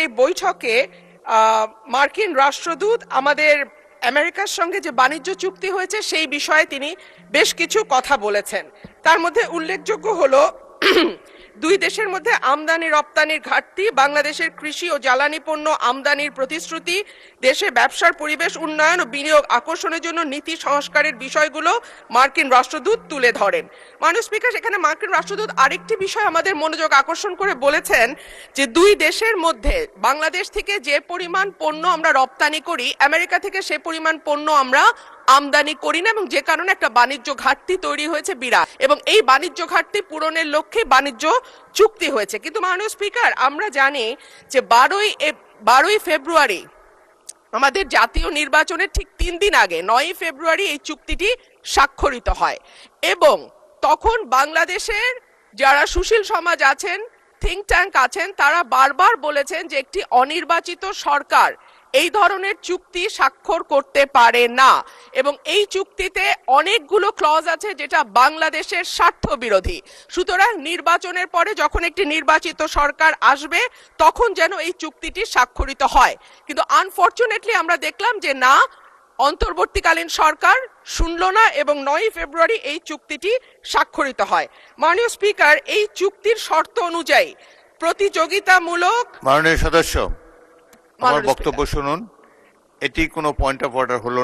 এই বৈঠকে মার্কিন রাষ্ট্রদূত আমাদের আমেরিকার সঙ্গে যে বাণিজ্য চুক্তি হয়েছে সেই বিষয়ে তিনি বেশ কিছু কথা বলেছেন। তার মধ্যে উল্লেখযোগ্য হলো দুই দেশের মধ্যে আমদানি রপ্তানির ঘাটতি, বাংলাদেশের কৃষি ও জ্বালানি পণ্য আমদানির প্রতিশ্রুতি, দেশে ব্যবসার পরিবেশ উন্নয়ন ও বিনিয়োগ আকর্ষণের জন্য নীতি সংস্কারের বিষয়গুলো মার্কিন রাষ্ট্রদূত তুলে ধরেন। মাননীয় স্পিকার, সেখানে মার্কিন রাষ্ট্রদূত আরেকটি বিষয় আমাদের মনোযোগ আকর্ষণ করে বলেছেন যে দুই দেশের মধ্যে বাংলাদেশ থেকে যে পরিমাণ পণ্য আমরা রপ্তানি করি, আমেরিকা থেকে সে পরিমাণ পণ্য আমরা আমদানি করি না, এবং যে কারণে একটা বাণিজ্য ঘাটতি তৈরি হয়েছে বিরাট, এবং এই বাণিজ্য ঘাটতি পূরণের লক্ষ্যে বাণিজ্য চুক্তি হয়েছে। কিন্তু মাননীয় স্পিকার, আমরা জানি যে 12ই ফেব্রুয়ারি আমাদের জাতীয় নির্বাচনের ঠিক 3 দিন আগে 9ই ফেব্রুয়ারি এই চুক্তিটি স্বাক্ষরিত হয়, এবং তখন বাংলাদেশের যারা সুশীল সমাজ আছেন, থিঙ্ক ট্যাঙ্ক আছেন, তারা বারবার বলেছেন যে একটি অনির্বাচিত সরকার এই ধরনের চুক্তি স্বাক্ষর করতে পারে না, এবং এই চুক্তিতে অনেকগুলো ক্লজ আছে যেটা বাংলাদেশের স্বার্থ বিরোধী। সুতরাং নির্বাচনের পরে যখন একটি নির্বাচিত সরকার আসবে তখন যেন এই চুক্তিটি স্বাক্ষরিত হয়। কিন্তু আনফরচুনেটলি আমরা দেখলাম যে না, অন্তর্বর্তীকালীন সরকার শুনল না, এবং 9ই ফেব্রুয়ারি এই চুক্তিটি স্বাক্ষরিত হয়। মাননীয় স্পিকার, এই চুক্তির শর্ত অনুযায়ী প্রতিযোগিতামূলক মাননীয় সদস্য, আমার বক্তব্য শুনুন। এটি কোনো পয়েন্ট অফ অর্ডার হলো না।